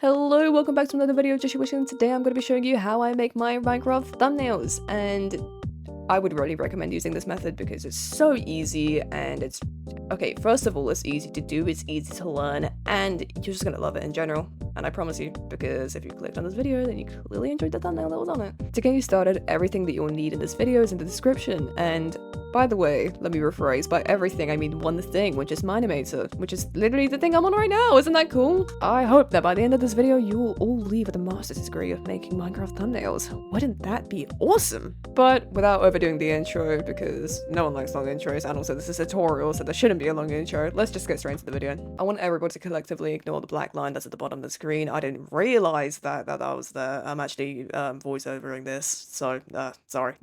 Hello, welcome back to another video of Joshi Wishing. Today I'm going to be showing you how I make my Minecraft thumbnails, and I would really recommend using this method because it's so easy and it's... Okay, first of all, it's easy to do, it's easy to learn, and you're just going to love it in general. And I promise you, because if you clicked on this video, then you clearly enjoyed the thumbnail that was on it. To get you started, everything that you'll need in this video is in the description, and by the way, let me rephrase, by everything I mean one thing, which is Mine-imator, which is literally the thing I'm on right now. Isn't that cool? I hope that by the end of this video, you will all leave with a master's degree of making Minecraft thumbnails. Wouldn't that be awesome? But without overdoing the intro, because no one likes long intros, and also this is a tutorial, so there shouldn't be a long intro, let's just get straight into the video. I want everyone to collectively ignore the black line that's at the bottom of the screen. I didn't realize that was there. I'm actually voiceovering this, so sorry.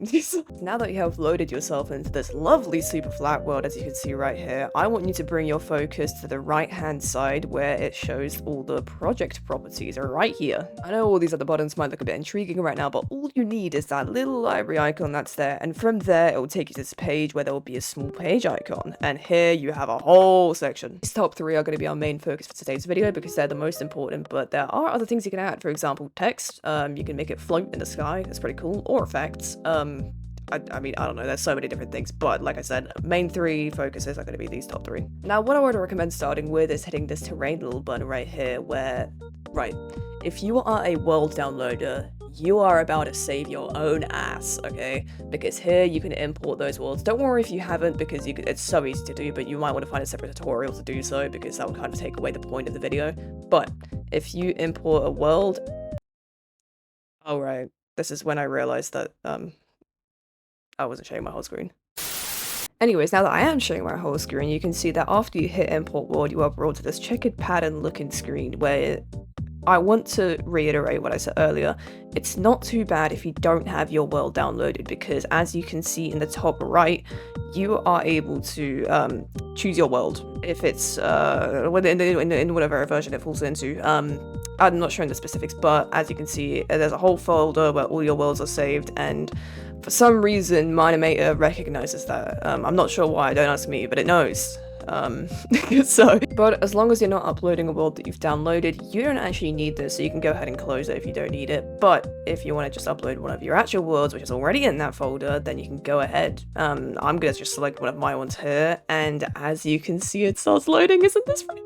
Now that you have loaded yourself into this lovely super flat world, as you can see right here, I want you to bring your focus to the right hand side where it shows all the project properties are right here. I know all these other buttons might look a bit intriguing right now, but all you need is that little library icon that's there, and from there it will take you to this page where there will be a small page icon, and here you have a whole section. These top three are going to be our main focus for today's video because they're the most important, but there are other things you can add. For example, text. You can make it float in the sky, that's pretty cool, or effects. I mean, I don't know, there's so many different things, but like I said, main three focuses are going to be these top three. Now, what I would recommend starting with is hitting this terrain little button right here where, right, if you are a world downloader, you are about to save your own ass, okay? Because here you can import those worlds. Don't worry if you haven't, because it's so easy to do, but you might want to find a separate tutorial to do so, because that will kind of take away the point of the video. But if you import a world... Oh, right. This is when I realized that, I wasn't showing my whole screen. Anyways, now that I am showing my whole screen, you can see that after you hit import world, you are brought to this checkered pattern looking screen where I want to reiterate what I said earlier. It's not too bad if you don't have your world downloaded, because as you can see in the top right, you are able to choose your world if it's in whatever version it falls into. I'm not showing the specifics, but as you can see, there's a whole folder where all your worlds are saved, and for some reason, Mine-imator recognizes that. I'm not sure why, don't ask me, but it knows. But as long as you're not uploading a world that you've downloaded, you don't actually need this, so you can go ahead and close it if you don't need it. But if you want to just upload one of your actual worlds, which is already in that folder, then you can go ahead. I'm gonna just select one of my ones here, and as you can see, it starts loading. Isn't this funny?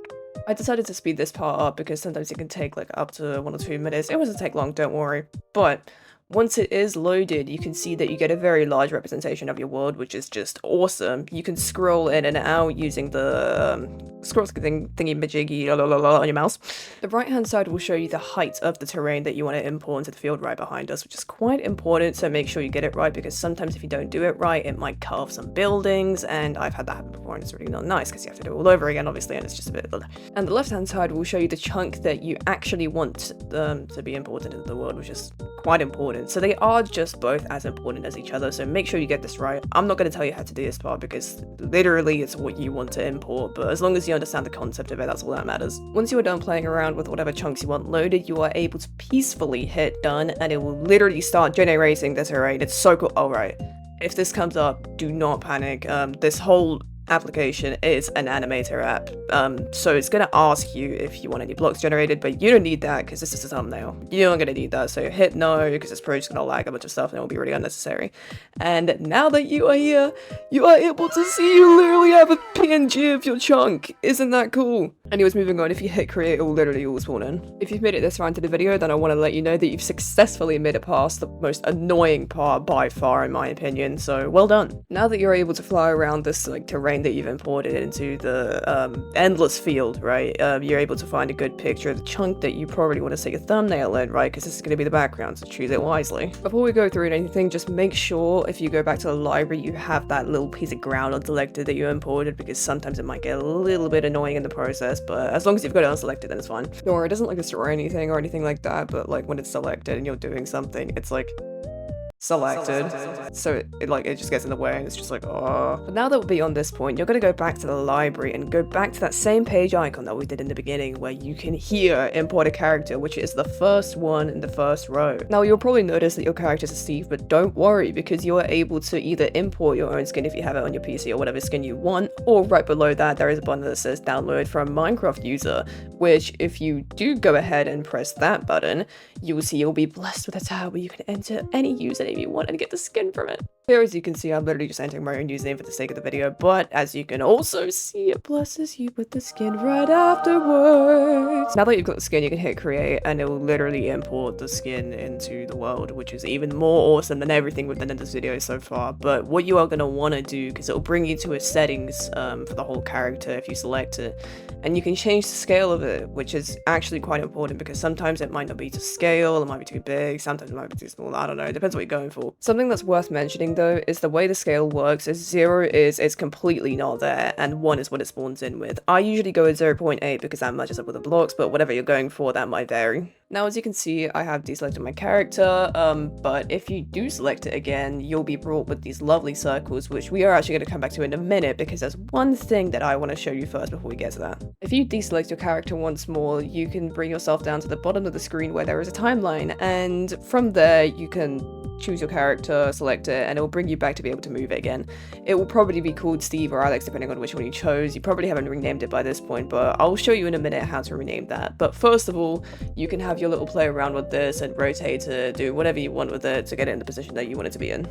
I decided to speed this part up because sometimes it can take like up to 1 or 2 minutes. It doesn't take long, don't worry. But once it is loaded, you can see that you get a very large representation of your world, which is just awesome. You can scroll in and out using the scroll thingy-majiggy on your mouse. The right-hand side will show you the height of the terrain that you want to import into the field right behind us, which is quite important, so make sure you get it right, because sometimes if you don't do it right, it might cut off some buildings, and I've had that happen before, and it's really not nice, because you have to do it all over again, obviously, and it's just a bit... And the left-hand side will show you the chunk that you actually want to be imported into the world, which is quite important. So they are just both as important as each other, so make sure you get this right. I'm not going to tell you how to do this part because literally it's what you want to import, but as long as you understand the concept of it, that's all that matters. Once you are done playing around with whatever chunks you want loaded, you are able to peacefully hit done, and it will literally start generating the terrain. It's so cool. Alright, if this comes up, do not panic. This whole application is an animator app, so it's gonna ask you if you want any blocks generated, but you don't need that because this is a thumbnail. You're not gonna need that, so hit no, because it's probably just gonna lag a bunch of stuff and it will be really unnecessary. And now that you are here, you are able to see you literally have a PNG of your chunk. Isn't that cool? Anyways, moving on, if you hit create, it will literally all spawn in. If you've made it this far into the video, then I want to let you know that you've successfully made it past the most annoying part by far, in my opinion, so well done. Now that you're able to fly around this like terrain that you've imported into the endless field, right, you're able to find a good picture of the chunk that you probably want to take a thumbnail in, right, because this is going to be the background, so choose it wisely. Before we go through anything, just make sure if you go back to the library, you have that little piece of ground unselected that you imported, because sometimes it might get a little bit annoying in the process, but as long as you've got it unselected, then it's fine. Don't worry, it doesn't like destroy anything or anything like that, but like when it's selected and you're doing something, it's like selected, so it just gets in the way and it's just like, oh. But now that we're beyond this point, you're gonna go back to the library and go back to that same page icon that we did in the beginning, where you can here import a character, which is the first one in the first row. Now you'll probably notice that your character's a Steve, but don't worry, because you are able to either import your own skin if you have it on your PC or whatever skin you want, or right below that there is a button that says download from Minecraft user, which if you do go ahead and press that button, you will see you'll be blessed with a tab where you can enter any username you want and get the skin from it. Here, as you can see, I'm literally just entering my own username for the sake of the video, but as you can also see, it blesses you with the skin right afterwards. Now that you've got the skin, you can hit create and it will literally import the skin into the world, which is even more awesome than everything we've done in this video so far. But what you are going to want to do, because it will bring you to a settings for the whole character if you select it, and you can change the scale of it, which is actually quite important because sometimes it might not be to scale, it might be too big, sometimes it might be too small, I don't know, it depends what you're going for. Something that's worth mentioning though is the way the scale works is 0 is it's completely not there and 1 is what it spawns in with. I usually go with 0.8 because that matches up with the blocks, but whatever you're going for, that might vary. Now, as you can see, I have deselected my character, but if you do select it again, you'll be brought with these lovely circles, which we are actually going to come back to in a minute, because there's one thing that I want to show you first before we get to that. If you deselect your character once more, you can bring yourself down to the bottom of the screen where there is a timeline, and from there, you can choose your character, select it, and it will bring you back to be able to move it again. It will probably be called Steve or Alex, depending on which one you chose. You probably haven't renamed it by this point, but I'll show you in a minute how to rename that. But first of all, you can have your little play around with this and rotate it, do whatever you want with it to get it in the position that you want it to be in.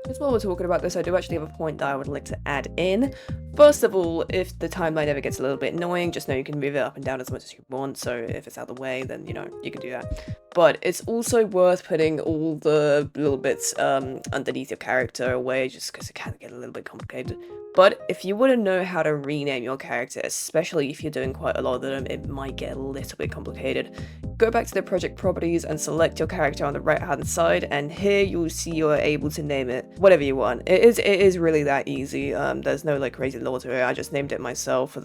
Just while we're talking about this, I do actually have a point that I would like to add in. First of all, if the timeline ever gets a little bit annoying, just know you can move it up and down as much as you want, so if it's out of the way, then, you know, you can do that. But it's also worth putting all the little bits underneath your character away, just because it can get a little bit complicated. But if you want to know how to rename your character, especially if you're doing quite a lot of them, it might get a little bit complicated. Go back to the project properties and select your character on the right hand side, and here you'll see you're able to name it whatever you want. It is really that easy. There's no like crazy law to it. I just named it myself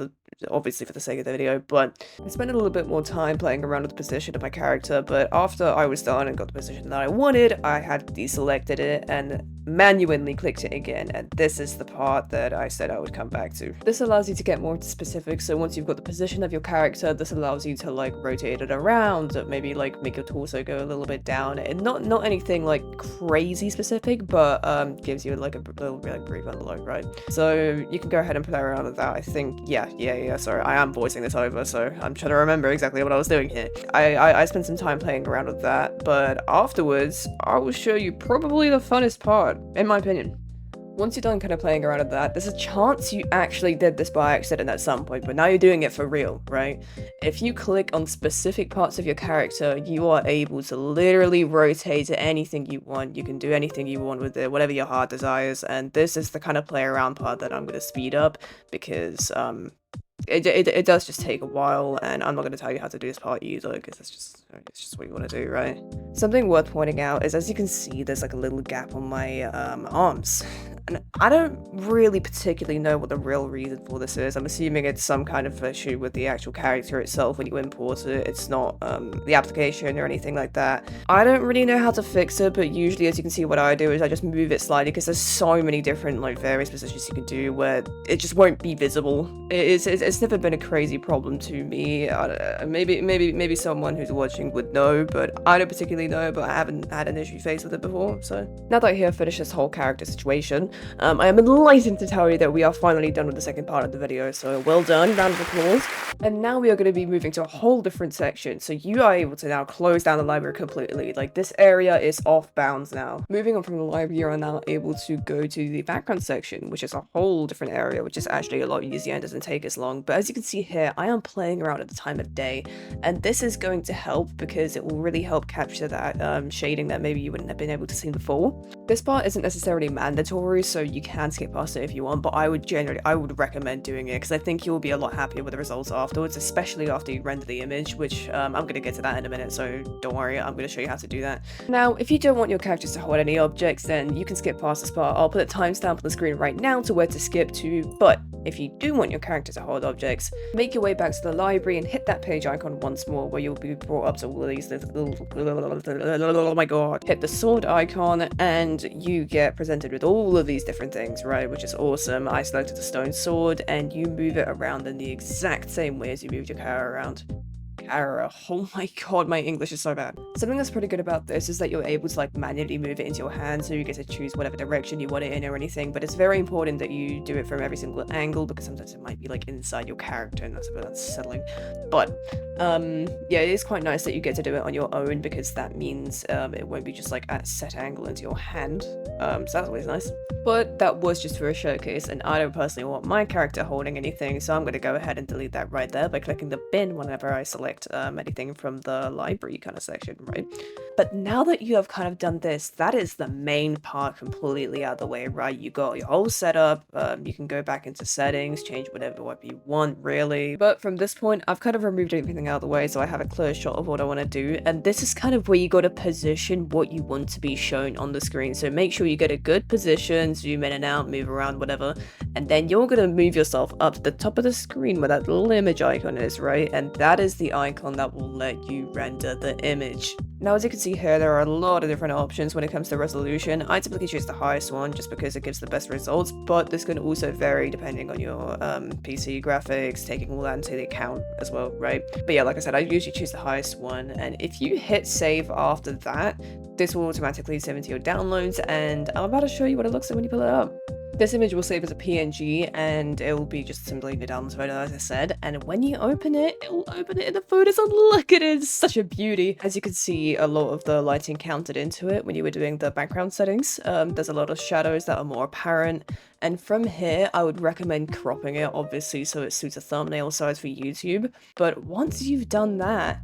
obviously for the sake of the video, but I spent a little bit more time playing around with the position of my character, but after I was done and got the position that I wanted, I had deselected it and manually clicked it again, and this is the part that I said I would come back to. This allows you to get more specific, so once you've got the position of your character, this allows you to like rotate it around, maybe like make your torso go a little bit down, and not anything like crazy specific, but gives you like a little like brief envelope, right? So you can go ahead and play around with that. I think, yeah, sorry, I am voicing this over, so I'm trying to remember exactly what I was doing here. I spent some time playing around with that, but afterwards, I will show you probably the funnest part, in my opinion. Once you're done kind of playing around with that, there's a chance you actually did this by accident at some point, but now you're doing it for real, right? If you click on specific parts of your character, you are able to literally rotate to anything you want. You can do anything you want with it, whatever your heart desires, and this is the kind of play around part that I'm going to speed up, because it does just take a while, and I'm not going to tell you how to do this part either, because it's just what you want to do, right? Something worth pointing out is, as you can see, there's like a little gap on my arms, and I don't really particularly know what the real reason for this is. I'm assuming it's some kind of issue with the actual character itself when you import it. It's not the application or anything like that. I don't really know how to fix it, but usually, as you can see, what I do is I just move it slightly, because there's so many different like various positions you can do where it just won't be visible. It's never been a crazy problem to me. Maybe someone who's watching would know, but I don't particularly know, but I haven't had an issue faced with it before. So now that I have finished this whole character situation, I am enlightened to tell you that we are finally done with the second part of the video, so well done, round of applause. And now we are going to be moving to a whole different section, so you are able to now close down the library completely. Like, this area is off bounds now. Moving on from the library, you are now able to go to the background section, which is a whole different area, which is actually a lot easier and doesn't take as long. But as you can see here, I am playing around at the time of day, and this is going to help because it will really help capture that shading that maybe you wouldn't have been able to see before. This part isn't necessarily mandatory, through, so you can skip past it if you want, but I would recommend doing it because I think you'll be a lot happier with the results afterwards, especially after you render the image, which I'm going to get to that in a minute, so don't worry, I'm going to show you how to do that. Now, if you don't want your characters to hold any objects, then you can skip past this part. I'll put a timestamp on the screen right now to where to skip to, but if you do want your character to hold objects, make your way back to the library and hit that page icon once more where you'll be brought up to all of these little, oh my god, hit the sword icon and you get presented with all of these different things, right, which is awesome. I selected the stone sword and you move it around in the exact same way as you moved your car around. Oh my god, my English is so bad. Something that's pretty good about this is that you're able to like manually move it into your hand, so you get to choose whatever direction you want it in or anything, but it's very important that you do it from every single angle because sometimes it might be like inside your character and that's a bit unsettling. But yeah, it is quite nice that you get to do it on your own because that means it won't be just like at a set angle into your hand, so that's always nice. But that was just for a showcase, and I don't personally want my character holding anything, so I'm going to go ahead and delete that right there by clicking the bin whenever I select anything from the library kind of section, right? But now that you have kind of done this, that is the main part completely out of the way, right? You got your whole setup, you can go back into settings, change whatever you want, really. But from this point, I've kind of removed everything out of the way, so I have a clear shot of what I want to do, and this is kind of where you got to position what you want to be shown on the screen. So make sure you get a good position, zoom in and out, move around, whatever, and then you're going to move yourself up to the top of the screen where that little image icon is, right? And that is the icon that will let you render the image. Now, as you can see here, there are a lot of different options when it comes to resolution. I typically choose the highest one just because it gives the best results, but this can also vary depending on your PC graphics, taking all that into the account as well, right? But yeah, like I said, I usually choose the highest one, and if you hit save after that, this will automatically save into your downloads, and I'm about to show you what it looks like when you pull it up. This image will save as a PNG and it will be just simply the download photo, as I said, and when you open it, it will open it in the photos, and look at it, it's such a beauty. As you can see, a lot of the lighting counted into it when you were doing the background settings. There's a lot of shadows that are more apparent, and from here, I would recommend cropping it, obviously, so it suits a thumbnail size for YouTube. But once you've done that,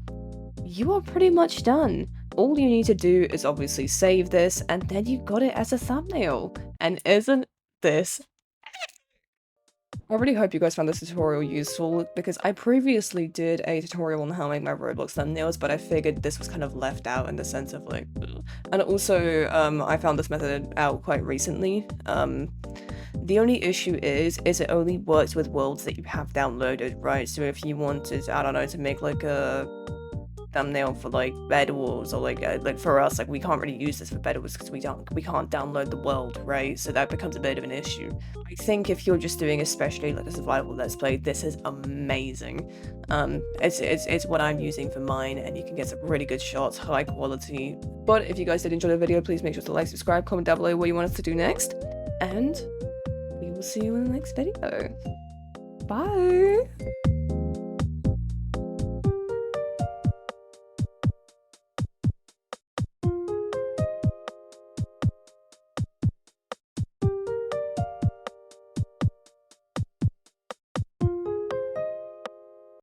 you are pretty much done. All you need to do is obviously save this, and then you've got it as a thumbnail. And isn't this? I really hope you guys found this tutorial useful, because I previously did a tutorial on how to make my Roblox thumbnails, but I figured this was kind of left out in the sense of like, ugh. And also, I found this method out quite recently. The only issue is it only works with worlds that you have downloaded, right? So if you wanted, I don't know, to make like a thumbnail for like Bed Wars, or like for us, like we can't really use this for Bed Wars because we can't download the world, right? So that becomes a bit of an issue. I think if you're just doing especially like a survival let's play, this is amazing. It's what I'm using for mine, and you can get some really good shots, high quality. But if you guys did enjoy the video, please make sure to like, subscribe, comment down below what you want us to do next, and we will see you in the next video. Bye.